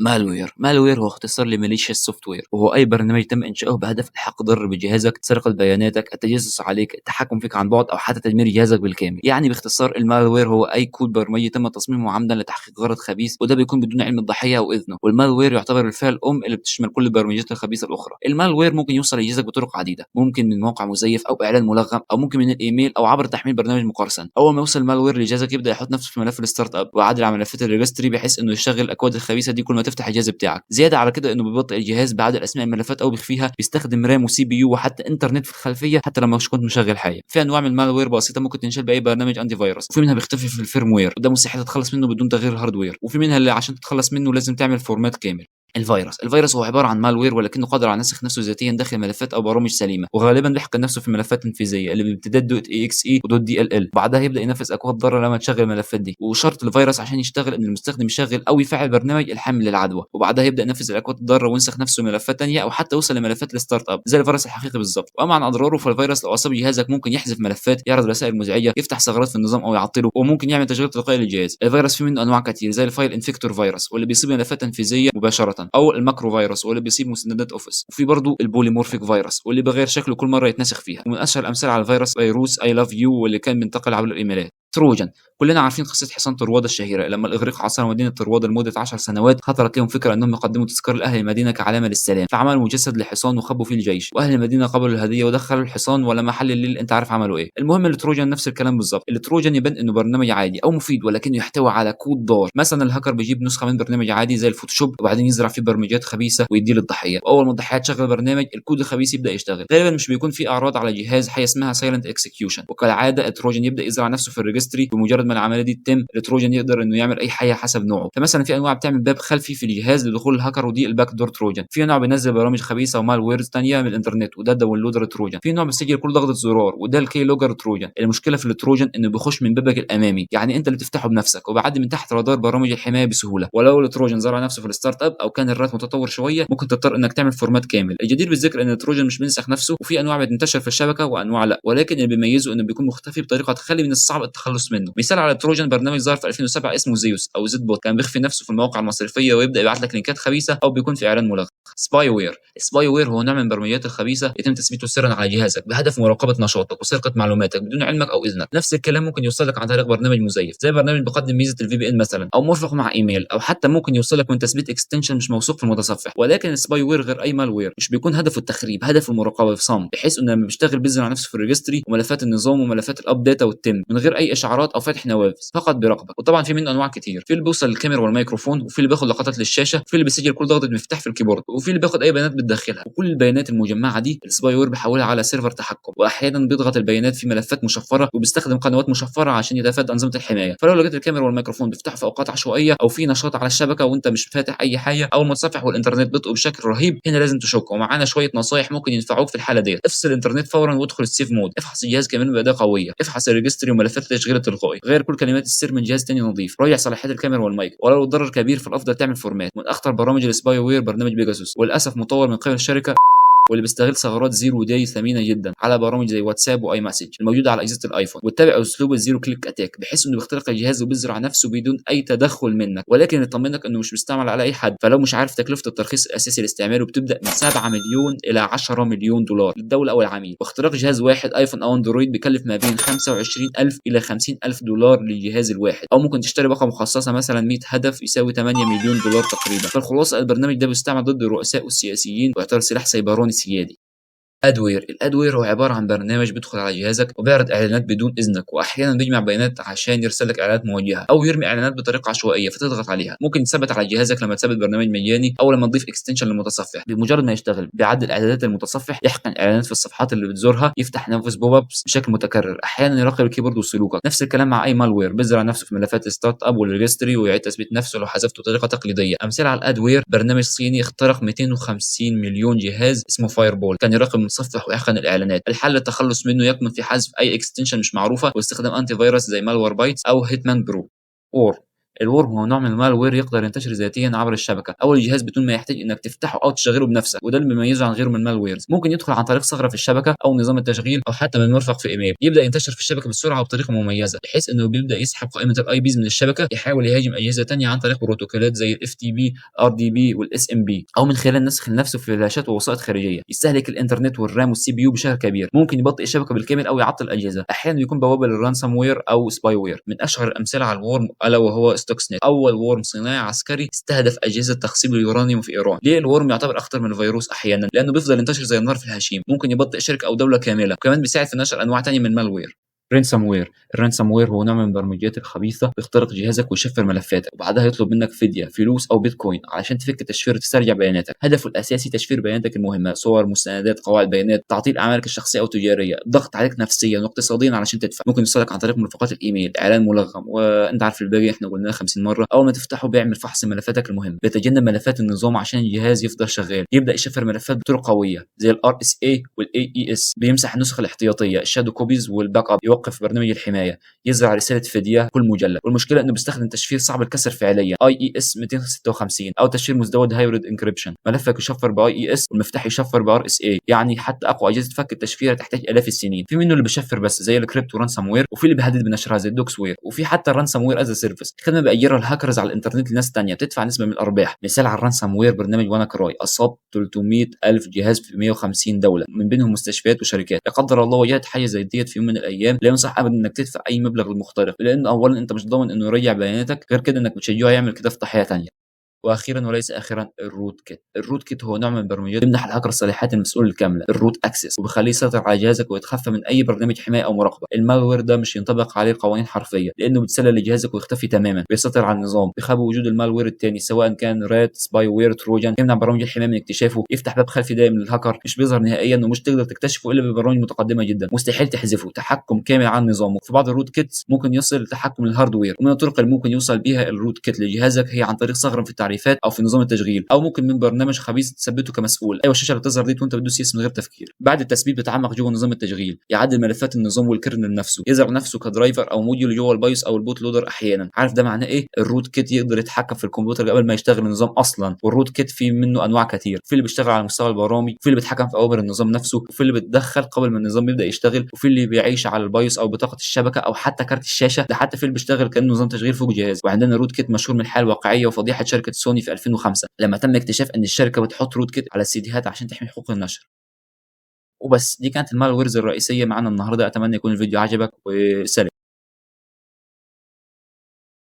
مالوير هو اختصار لماليشيا السوفت وير، وهو أي برنامج تم إنشاؤه بهدف إلحاق ضرر بجهازك، سرقة بياناتك، التجسس عليك، التحكم فيك عن بعد، أو حتى تدمير جهازك بالكامل. يعني باختصار المالوير هو أي كود برمجي تم تصميمه عمدا لتحقيق غرض خبيث، وده بيكون بدون علم الضحية أو إذنه. والمالوير يعتبر الفئة الأم اللي بتشمل كل البرمجيات الخبيثة الأخرى. المالوير ممكن يوصل لجهازك بطرق عديدة، ممكن من موقع مزيف أو إعلان ملغم، أو ممكن من الإيميل أو عبر تحميل برنامج مقرصن. أول ما يوصل المالوير لجهازك يبدأ يحط نفسه في ملف الستارت اب ويعدل على ملفات الريجستري بحيث إنه يشغل الأكواد الخبيثة دي كل ما تفتح الجهاز بتاعك. زيادة على كده إنه بيبطئ الجهاز بعدل أسماء الملفات أو بيخفيها، بيستخدم رام وسي بي يو وحتى إنترنت في الخلفية حتى لما مش كنت مشغل حاجة. في أنواع من المالوير بسيطة ممكن تنشال بأي برنامج أنتي فيروس، وفي منها بيختفي في الفيرموير وده مستحيل تتخلص منه بدون تغيير الهاردوير، وفي منها اللي عشان تتخلص منه لازم تعمل فورمات كامل. الفيروس هو عبارة عن مالوير ولكنه قادر على نسخ نفسه ذاتيا داخل ملفات او برامج سليمه، وغالبا بيحقن نفسه في ملفات تنفيذيه اللي بامتداد دوت اي اكس اي ودوت دي ال ال، بعدها يبدا ينفذ اكواد ضاره لما تشغل الملفات دي. وشرط الفيروس عشان يشتغل ان المستخدم يشغل او يفعل برنامج الحامل للعدوى، وبعدها يبدا ينفذ الاكواد الضاره وينسخ نفسه ملفات ثانيه او حتى يوصل لملفات الستارت اب زي الفيروس الحقيقي بالظبط. واما عن اضراره فالفيروس لو اصاب جهازك ممكن يحذف ملفات، يعرض رسائل مزعجه، يفتح ثغرات في النظام او يعطله، وممكن يعمل تشغيل تلقائي للجهاز. الفيروس فيه منه انواع كتير زي الفايل انفكتور فيروس واللي بيصيب ملفات تنفيذيه مباشره، او الماكرو فيروس واللي بيصيب مستندات اوفيس، وفي برضه البوليمورفيك فيروس واللي بغير شكله كل مره يتنسخ فيها. ومن اشهر الامثله على الفيروس فيروس اي لاف يو واللي كان بينتقل عبر الايميلات. تروجان، كلنا عارفين قصه حصان طروادة الشهيره لما الاغريق عاصروا مدينه طروادة لمده 10 سنوات، خطرت لهم فكره انهم يقدموا تذكار لاهل المدينه كعلامه للسلام، فعملوا مجسد لحصان وخبوا فيه الجيش، واهل المدينه قبلوا الهديه ودخلوا الحصان، ولما حل الليل انت عارف عملوا ايه. المهم التروجان نفس الكلام بالظبط. التروجان يبان انه برنامج عادي او مفيد ولكنه يحتوي على كود ضار. مثلا الهاكر بيجيب نسخه من برنامج عادي زي الفوتوشوب وبعدين يزرع فيه برمجيات خبيثه ويديه للضحيه، واول ما الضحيه تشغل برنامج الكود الخبيث يبدا يشتغل. غالبا مش بيكون في اعراض على جهاز، حاجه اسمها سايلنت اكسكيوشن، وكالعاده التروجان يبدا يزرع نفسه في الريجستري. بمجرد ما العمليه دي تتم التروجان يقدر انه يعمل اي حاجه حسب نوعه. فمثلا في انواع بتعمل باب خلفي في الجهاز لدخول الهاكر ودي الباك دور تروجان، في نوع بينزل برامج خبيثه ومال ويرز ثانيه من الانترنت وده داونلودر تروجان، في نوع بيسجل كل ضغطه زرار وده الكي لوجر تروجان. المشكله في التروجان انه بيخش من بابك الامامي، يعني انت اللي بتفتحه بنفسك وبعدي من تحت رادار برامج الحمايه بسهوله. ولو التروجان زرع نفسه في الستارت اب او كان الرات متطور شويه ممكن تضطر انك تعمل فورمات كامل. الجدير بالذكر ان التروجان مش بينسخ نفسه، وفي انواع بتنتشر في الشبكه وانواع لا، ولكن اللي بيميزه انه بيكون مختفي بطريقه تخلي من الصعب التخلص منه. مثال على التروجان برنامج ظهر في 2007 اسمه زيوس او زد بوت، كان بيخفي نفسه في المواقع المصرفيه ويبدا يبعت لك لينكات خبيثه او بيكون في اعلان ملغم. سباي وير هو نوع من البرمجيات الخبيثه يتم تثبيته سرا على جهازك بهدف مراقبه نشاطك وسرقه معلوماتك بدون علمك او اذنك. نفس الكلام ممكن يوصلك عن طريق برنامج مزيف زي برنامج بيقدم ميزه الفي بي ان مثلا، او مرفق مع ايميل، او حتى ممكن يوصلك من تثبيت اكستنشن مش موثوق في المتصفح. ولكن السباي وير غير اي مالوير، مش بيكون هدفه التخريب، هدفه المراقبه في صمت، بحيث انه لما بيشتغل بيزرع نفسه في الريجستري وملفات النظام وملفات الاب داتا والتم من غير اي اشعارات او فتح نوافذ، فقط بيراقبك. وطبعا في منه انواع كتير، في اللي بيوصل للكاميرا والميكروفون، وفي اللي بياخد لقطات للشاشه، وفي اللي بيسجل كل ضغطه مفتاح في الكيبورد، وفي اللي بياخد اي بيانات بتدخلها. وكل البيانات المجمعه دي السباي وير بيحولها على سيرفر تحكم، واحيانا بيضغط البيانات في ملفات مشفره وبيستخدم قنوات مشفره عشان يتفادى انظمه الحمايه. فلو لقيت الكاميرا والميكروفون بيفتحوا في اوقات عشوائيه او في نشاط على الشبكه وانت مش فاتح اي حاجه، او المتصفح والانترنت بيطئوا بشكل رهيب، هنا لازم تشك. ومعانا شويه نصايح ممكن ينفعوك في الحاله ديت. افصل الانترنت فورا وادخل السيف مود، افحص الجهاز كمان باداه قويه، افحص الريجستري وملفات التشغيل التلقائي، غير كل كلمات السر من جهاز تاني نظيف، راجع صلاحيات الكاميرا والمايك. ولو الضرر كبير فالافضل تعمل فورمات. من اخطر برامج السباي وير برنامج بيجاسوس، وللاسف مطور من قبل الشركه واللي بيستغل ثغرات زيرو داي ثمينه جدا على برامج زي واتساب واي مسج الموجوده على اجهزه الايفون، واتبع اسلوب الزيرو كليك اتاك بحيث انه بيخترق الجهاز وبيزرع نفسه بدون اي تدخل منك، ولكن يطمنك انه مش بيستعمل على اي حد. فلو مش عارف تكلفه الترخيص الاساسي لاستعماله بتبدا من 7 مليون الى 10 مليون دولار للدوله او العميل، واختراق جهاز واحد ايفون او اندرويد بيكلف ما بين 25,000 الى 50,000 دولار للجهاز الواحد، او ممكن تشتري باقه مخصصه مثلا 100 هدف يساوي 8 مليون دولار تقريبا. فالخلاصه البرنامج ده بيستعمل ضد الرؤساء والسياسيين ويعتبر سلاح سيبراني سيادي. الادوير هو عباره عن برنامج بيدخل على جهازك وبيعرض اعلانات بدون اذنك، واحيانا بيجمع بيانات عشان يرسل لك اعلانات موجهه او يرمي اعلانات بطريقه عشوائيه فتضغط عليها. ممكن تثبت على جهازك لما تثبت برنامج مجاني او لما تضيف اكستنشن للمتصفح. بمجرد ما يشتغل بيعدل اعدادات المتصفح، يحقن اعلانات في الصفحات اللي بتزورها، يفتح نافذ بوب ابس بشكل متكرر، احيانا يراقب الكيبورد وسلوكك. نفس الكلام مع اي مالوير، بيزرع نفسه في ملفات الستارت اب والريجستري ويعيد تثبيت نفسه لو حذفته بطريقه تقليديه. امثله على الادوير برنامج صيني اخترق 250 مليون جهاز اسمه فايربول، كان يراقب المتصفح ويحقن الاعلانات. الحل التخلص منه يكمن في حذف اي اكستنشن مش معروفه واستخدام انتي فيروس زي مالوير بايتس او هيتمان برو. الورم هو نوع من المالوير يقدر ينتشر ذاتيا عبر الشبكه او الجهاز بدون ما يحتاج انك تفتحه او تشغله بنفسك، وده اللي بيميزه عن غيره من المالويرز. ممكن يدخل عن طريق ثغره في الشبكه او نظام التشغيل او حتى من مرفق في ايميل، يبدا ينتشر في الشبكه بسرعه وبطريقه مميزه، بحيث انه بيبدا يسحب قائمه الاي بيز من الشبكه، يحاول يهاجم اجهزه ثانيه عن طريق بروتوكولات زي الاف تي بي، ار دي بي والاس ام بي، او من خلال نسخ نفسه في فلاشات ووسائط خارجيه. يستهلك الانترنت والرام والسي بي يو بشكل كبير، ممكن يبطئ الشبكه بالكامل او يعطل الاجهزه. احيانا يكون بوابه للرانسام وير او سباي وير. من اشهر الامثله على الورم الا وهو ستوكس نت، اول ورم صناعي عسكري استهدف اجهزه تخصيب اليورانيوم في ايران. ليه الورم يعتبر اخطر من الفيروس احيانا؟ لانه بيفضل ينتشر زي النار في الهشيم، ممكن يبطئ شركه او دوله كامله، وكمان بيساعد في نشر انواع ثانيه من المالوير. رانسام وير. الرانسام وير هو نوع من البرمجيات الخبيثه بيخترق جهازك ويشفر ملفاتك، وبعدها يطلب منك فديه فلوس او بيتكوين علشان تفك التشفير وتسترجع بياناتك. هدفه الاساسي تشفير بياناتك المهمه، صور، مستندات، قواعد بيانات، تعطيل اعمالك الشخصيه او التجاريه، ضغط عليك نفسيا واقتصاديا علشان تدفع. ممكن يوصلك عن طريق مرافقات الايميل، اعلان ملغم، وانت عارف الباقي احنا قلناه 50 مره. اول ما تفتحه بيعمل فحص ملفاتك المهمه، بيتجنب ملفات النظام عشان الجهاز يفضل شغال، يبدا يشفر ملفات بطرق قويه زي الار اس اي والاي اي اس، بيمسح النسخ الاحتياطيه، الشادو كوبيز والباك اب، يوقف برنامج الحمايه، يزرع رساله فديه كل مجلد. والمشكله انه بيستخدم تشفير صعب الكسر فعليا، اي اي اس 256، او تشفير مزدوج هايبريد انكريبشن. ملفك يشفر باي اي اس والمفتاح يشفر بار اس اي، يعني حتى اقوى اجهزه فك التشفير تحتاج الاف السنين. في منه اللي بيشفر بس زي الكريبت ورانسام وير، وفي اللي بيهدد بنشرها زي الدوكس وير، وفي حتى الرانسام وير از سيرفيس، خدمه بيأجرها الهاكرز على الانترنت لناس ثانيه بتدفع نسبه من الارباح. مثال على الرانسام وير برنامج وانا كراي، اصاب 300 الف جهاز في 150 دوله، من بينهم مستشفيات وشركات. لا قدر الله واجهت حاجه زي ديت في يوم من الايام، لا ينصح ابدا انك تدفع اي مبلغ للمخترق، لان اولا انت مش ضامن انه يرجع بياناتك، غير كده انك بتشجعه يعمل كده في ضحيه ثانيه. واخيرا وليس اخرا، الروت كيت. الروت كيت هو نوع من البرمجيات يمنح الهاكر الصلاحيات المسؤول الكامله، الروت اكسس، وبيخليه يسيطر على جهازك ويتخفى من اي برنامج حمايه او مراقبه. المالوير ده مش ينطبق عليه قوانين حرفيه، لانه بيتسلل لجهازك ويختفي تماما، بيسيطر على النظام، بيخبي وجود المالوير الثاني سواء كان رات، سباي وير، تروجان، يمنع برامج الحمايه من اكتشافه، يفتح باب خلفي دائم للهاكر، مش بيظهر نهائيا ومش تقدر تكتشفه الا ببرامج متقدمه جدا، مستحيل تحذفه، تحكم كامل على النظام. في بعض الروت كيتس ممكن يصل لتحكم الهاردوير، ومن الطرق اللي ممكن يوصل بها الروت كيت لجهازك هي عن طريق ثغره في التعريفات او في نظام التشغيل، او ممكن من برنامج خبيث تثبته كمسؤول. ايوه الشاشه اللي بتظهر دي وانت بتدوس يس من غير تفكير. بعد التثبيت بيتعمق جوه نظام التشغيل، يعدل ملفات النظام والكيرنل نفسه، يظهر نفسه كدرايفر او موديول جوه البايوس او البوت لودر احيانا. عارف ده معناه ايه؟ الروت كيت يقدر يتحكم في الكمبيوتر قبل ما يشتغل النظام اصلا. والروت كيت فيه منه انواع كتير، في اللي بيشتغل على مستوى البرامج، وفي اللي بيتحكم في اوامر النظام نفسه، وفي اللي بيتدخل قبل ما النظام يبدا يشتغل، وفي اللي بيعيش على البايوس او بطاقه الشبكه او حتى كارت الشاشه، ده حتى في اللي بيشتغل كانه نظام تشغيل فوق جهاز. وعندنا روت كيت مشهور من الحاله الواقعيه وفضيحه شركه سوني في 2005 لما تم اكتشاف ان الشركه بتحط روت كيت على السيديهات عشان تحمي حقوق النشر. وبس دي كانت المالويرز الرئيسيه معانا النهارده، اتمنى يكون الفيديو عجبك، وسلام.